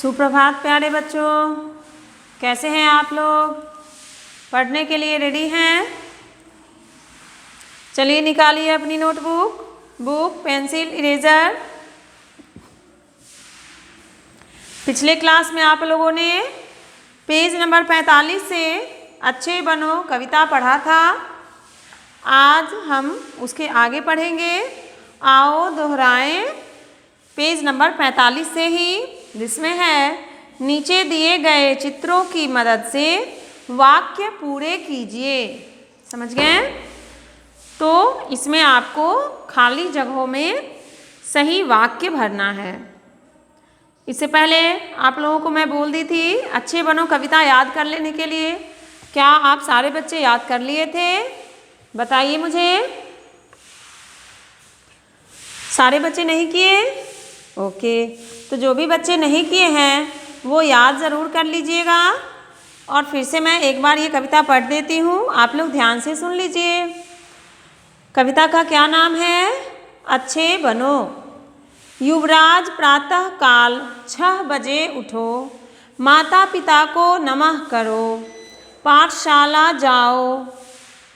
सुप्रभात प्यारे बच्चों, कैसे हैं आप लोग? पढ़ने के लिए रेडी हैं? चलिए निकालिए अपनी नोटबुक, बुक, पेंसिल, इरेजर। पिछले क्लास में आप लोगों ने पेज नंबर 45 से अच्छे बनो कविता पढ़ा था। आज हम उसके आगे पढ़ेंगे। आओ दोहराएं पेज नंबर 45 से ही, जिसमें है नीचे दिए गए चित्रों की मदद से वाक्य पूरे कीजिए। समझ गए? तो इसमें आपको खाली जगहों में सही वाक्य भरना है। इससे पहले आप लोगों को मैं बोल दी थी अच्छे बनो कविता याद कर लेने के लिए। क्या आप सारे बच्चे याद कर लिए थे? बताइए मुझे। सारे बच्चे नहीं किए? ओके, तो जो भी बच्चे नहीं किए हैं वो याद ज़रूर कर लीजिएगा। और फिर से मैं एक बार ये कविता पढ़ देती हूँ, आप लोग ध्यान से सुन लीजिए। कविता का क्या नाम है? अच्छे बनो। युवराज प्रातः काल 6 बजे उठो, माता पिता को नमः करो, पाठशाला जाओ,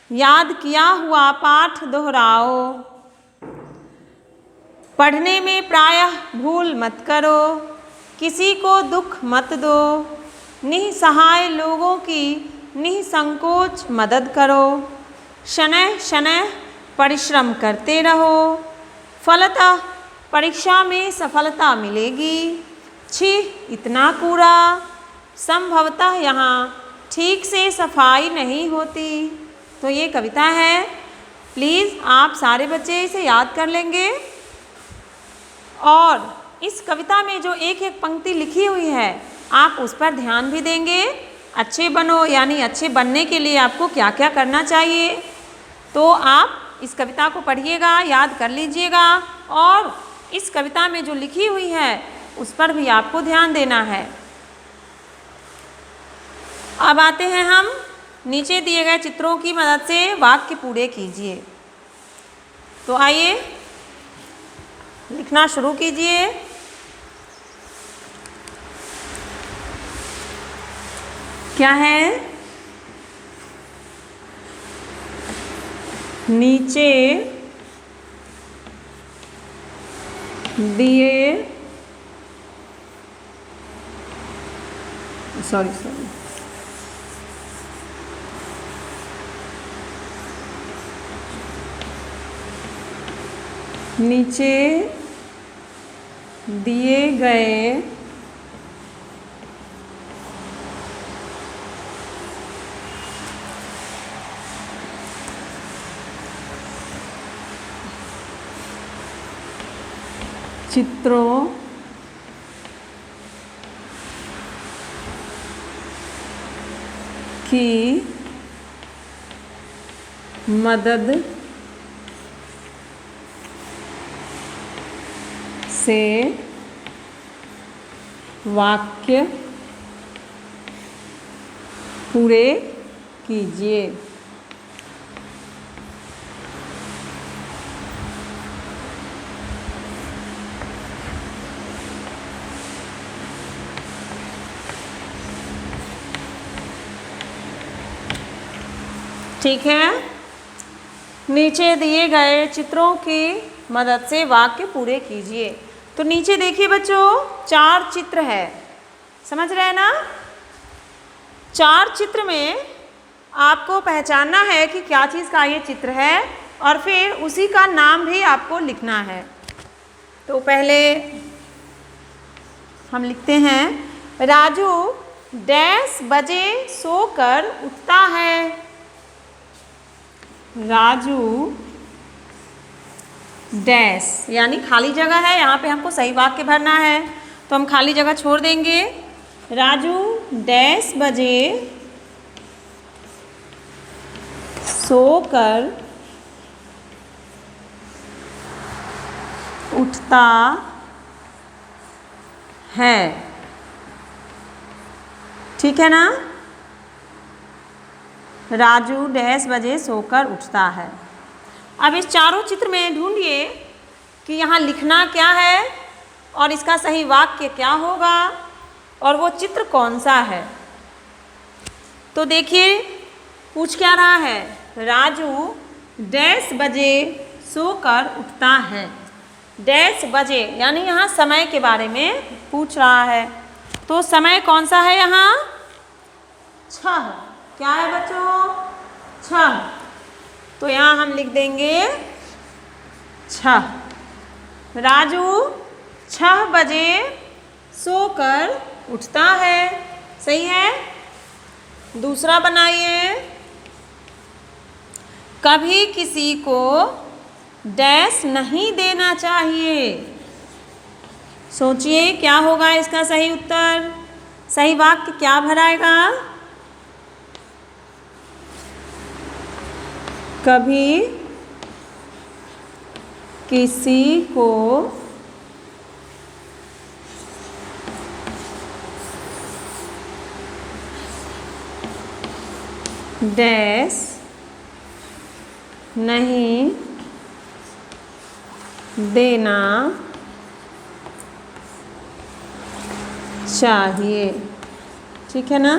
याद किया हुआ पाठ दोहराओ, पढ़ने में प्रायः भूल मत करो, किसी को दुख मत दो, निसहाय लोगों की निसंकोच मदद करो, शनैः शनैः परिश्रम करते रहो, फलतः परीक्षा में सफलता मिलेगी। छी इतना कूड़ा, संभवतः यहाँ ठीक से सफाई नहीं होती। तो ये कविता है, प्लीज़ आप सारे बच्चे इसे याद कर लेंगे। और इस कविता में जो एक एक पंक्ति लिखी हुई है आप उस पर ध्यान भी देंगे। अच्छे बनो यानी अच्छे बनने के लिए आपको क्या क्या करना चाहिए, तो आप इस कविता को पढ़िएगा, याद कर लीजिएगा। और इस कविता में जो लिखी हुई है उस पर भी आपको ध्यान देना है। अब आते हैं हम नीचे दिए गए चित्रों की मदद से वाक्य पूरे कीजिए। तो आइए लिखना शुरू कीजिए। क्या है? नीचे दिए नीचे दिए गए चित्रों की मदद से वाक्य पूरे कीजिए। ठीक है, नीचे दिए गए चित्रों की मदद से वाक्य पूरे कीजिए। तो नीचे देखिए बच्चों, 4 चित्र है, समझ रहे हैं ना? 4 चित्र में आपको पहचानना है कि क्या चीज़ का ये चित्र है और फिर उसी का नाम भी आपको लिखना है। तो पहले हम लिखते हैं, राजू डैश बजे सोकर उठता है। राजू डैश यानी खाली जगह है, यहाँ पे हमको सही वाक्य भरना है, तो हम खाली जगह छोड़ देंगे। राजू डैश बजे सोकर उठता है। ठीक है ना? राजू डैश बजे सोकर उठता है। अब इस चारों चित्र में ढूंढिए कि यहाँ लिखना क्या है और इसका सही वाक्य क्या होगा। और वो चित्र कौन सा है। तो देखिए पूछ क्या रहा है, राजू डैश बजे सोकर उठता है। डैश बजे यानी यहाँ समय के बारे में पूछ रहा है। तो समय कौन सा है यहाँ, 6। क्या है बच्चों, 6। तो यहाँ हम लिख देंगे 6। राजू 6 बजे सोकर उठता है, सही है। दूसरा बनाइए, कभी किसी को डैश नहीं देना चाहिए। सोचिए क्या होगा इसका सही उत्तर, सही वाक्य क्या भराएगा। कभी किसी को डैश नहीं देना चाहिए, ठीक है ना।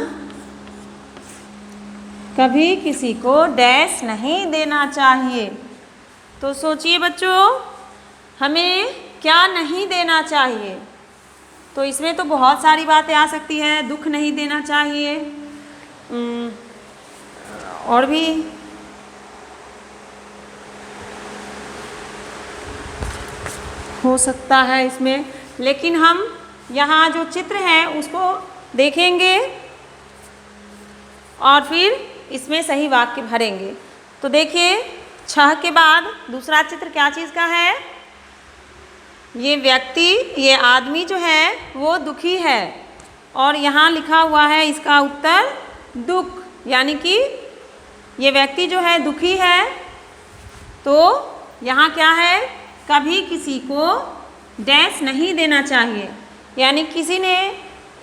कभी किसी को डैश नहीं देना चाहिए। तो सोचिए बच्चों हमें क्या नहीं देना चाहिए। तो इसमें तो बहुत सारी बातें आ सकती हैं, दुख नहीं देना चाहिए, और भी हो सकता है इसमें, लेकिन हम यहाँ जो चित्र है उसको देखेंगे और फिर इसमें सही वाक्य भरेंगे। तो देखिए 6 के बाद दूसरा चित्र क्या चीज़ का है, ये व्यक्ति, ये आदमी जो है वो दुखी है, और यहाँ लिखा हुआ है इसका उत्तर दुख, यानी कि ये व्यक्ति जो है दुखी है। तो यहाँ क्या है, कभी किसी को डैश नहीं देना चाहिए, यानी किसी ने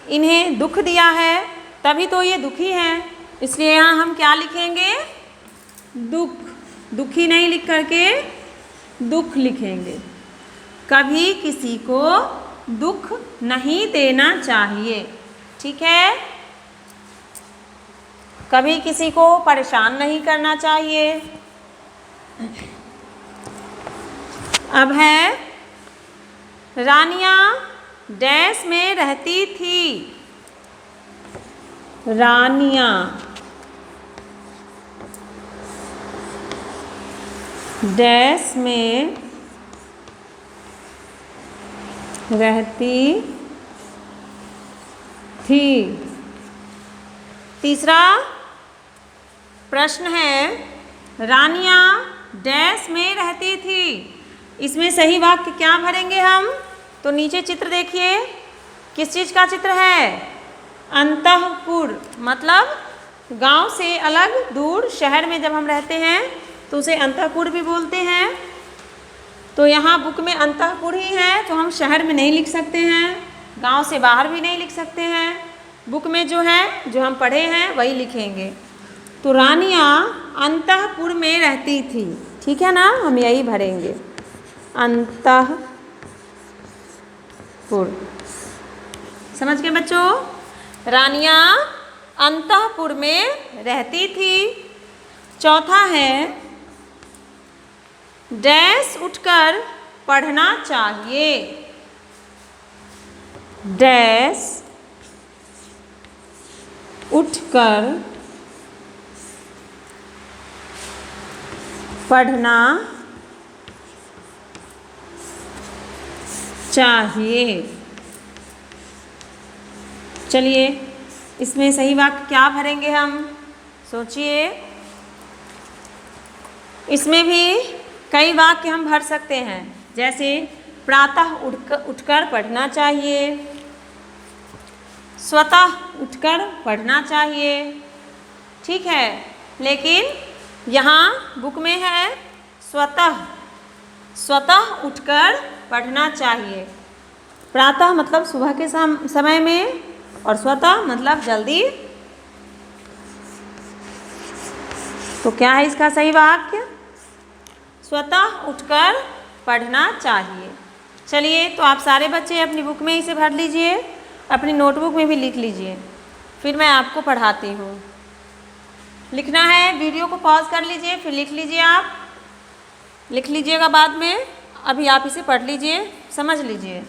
इन्हें दुख दिया है तभी तो ये दुखी हैं, इसलिए यहाँ हम क्या लिखेंगे, दुख। दुखी नहीं लिख करके दुख लिखेंगे। कभी किसी को दुख नहीं देना चाहिए, ठीक है। कभी किसी को परेशान नहीं करना चाहिए। अब है रानिया डैश में रहती थी। रानिया डैश में रहती थी। तीसरा प्रश्न है, रानिया डैश में रहती थी। इसमें सही वाक्य क्या भरेंगे हम। तो नीचे चित्र देखिए, किस चीज़ का चित्र है, अंतःपुर, मतलब गांव से अलग दूर शहर में जब हम रहते हैं तो उसे अंतःपुर भी बोलते हैं। तो यहाँ बुक में अंतःपुर ही है, तो हम शहर में नहीं लिख सकते हैं, गांव से बाहर भी नहीं लिख सकते हैं। बुक में जो है, जो हम पढ़े हैं वही लिखेंगे। तो रानिया अंतःपुर में रहती थी, ठीक है ना, हम यही भरेंगे, अंतःपुर। समझ गए बच्चों, रानिया अंतःपुर में रहती थी। चौथा है, डैश उठकर पढ़ना चाहिए। डैश उठकर पढ़ना चाहिए। चलिए इसमें सही वाक्य क्या भरेंगे हम, सोचिए। इसमें भी कई वाक्य हम भर सकते हैं, जैसे प्रातः उठकर पढ़ना चाहिए, स्वतः उठकर पढ़ना चाहिए, ठीक है। लेकिन यहाँ बुक में है स्वतः उठकर पढ़ना चाहिए। प्रातः मतलब सुबह के समय में, और स्वतः मतलब जल्दी। तो क्या है इसका सही वाक्य, स्वतः उठकर पढ़ना चाहिए। चलिए तो आप सारे बच्चे अपनी बुक में इसे भर लीजिए अपनी नोटबुक में भी लिख लीजिए, फिर मैं आपको पढ़ाती हूँ। लिखना है, वीडियो को पॉज कर लीजिए, फिर लिख लीजिए। आप लिख लीजिएगा बाद में, अभी आप इसे पढ़ लीजिए, समझ लीजिए।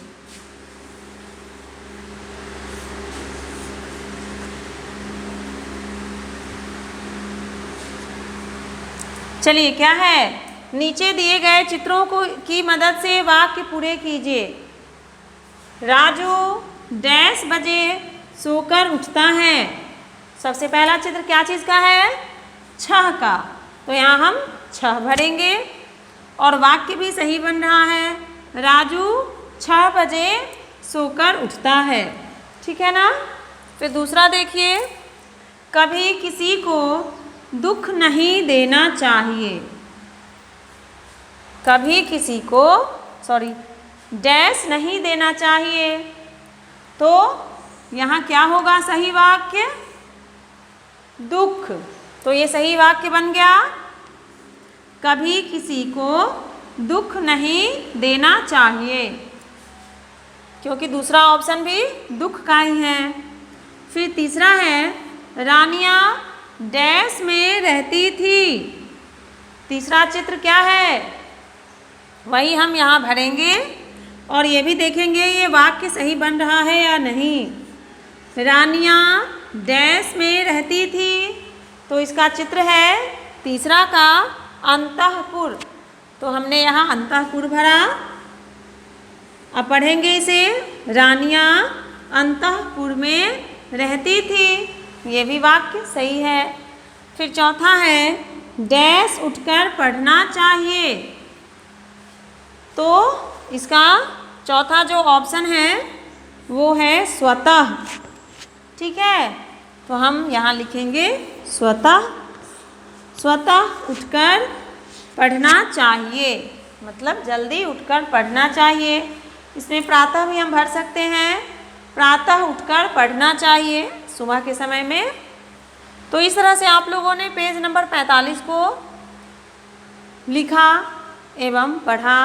चलिए, क्या है, नीचे दिए गए चित्रों को की मदद से वाक्य पूरे कीजिए। राजू डैश बजे सोकर उठता है। सबसे पहला चित्र क्या चीज़ का है? 6 का। तो यहाँ हम 6 भरेंगे और वाक्य भी सही बन रहा है। राजू 6 बजे सोकर उठता है। ठीक है ना। फिर दूसरा देखिए, कभी किसी को दुख नहीं देना चाहिए। कभी किसी को डैश नहीं देना चाहिए। तो यहाँ क्या होगा सही वाक्य? दुख। तो ये सही वाक्य बन गया, कभी किसी को दुख नहीं देना चाहिए, क्योंकि दूसरा ऑप्शन भी दुख का ही है। फिर तीसरा है, रानिया डैश में रहती थी। तीसरा चित्र क्या है? वही हम यहाँ भरेंगे और ये भी देखेंगे ये वाक्य सही बन रहा है या नहीं। रानिया डैश में रहती थी, तो इसका चित्र है तीसरा का अंतःपुर। तो हमने यहाँ अंतःपुर भरा। अब पढ़ेंगे इसे, रानिया अंतःपुर में रहती थी, ये भी वाक्य सही है। फिर चौथा है, डैश उठकर पढ़ना चाहिए। तो इसका चौथा जो ऑप्शन है वो है स्वतः। ठीक है, तो हम यहाँ लिखेंगे स्वतः। स्वतः उठकर पढ़ना चाहिए, मतलब जल्दी उठकर पढ़ना चाहिए। इसमें प्रातः भी हम भर सकते हैं, प्रातः उठकर पढ़ना चाहिए सुबह के समय में। तो इस तरह से आप लोगों ने पेज नंबर 45 को लिखा एवं पढ़ा,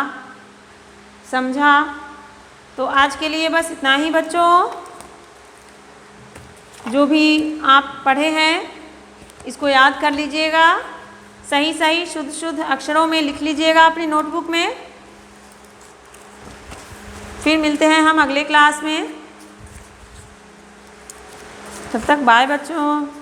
समझा। तो आज के लिए बस इतना ही बच्चों। जो भी आप पढ़े हैं इसको याद कर लीजिएगा, सही सही शुद्ध शुद्ध अक्षरों में लिख लीजिएगा अपनी नोटबुक में। फिर मिलते हैं हम अगले क्लास में। तब तक बाय बच्चों।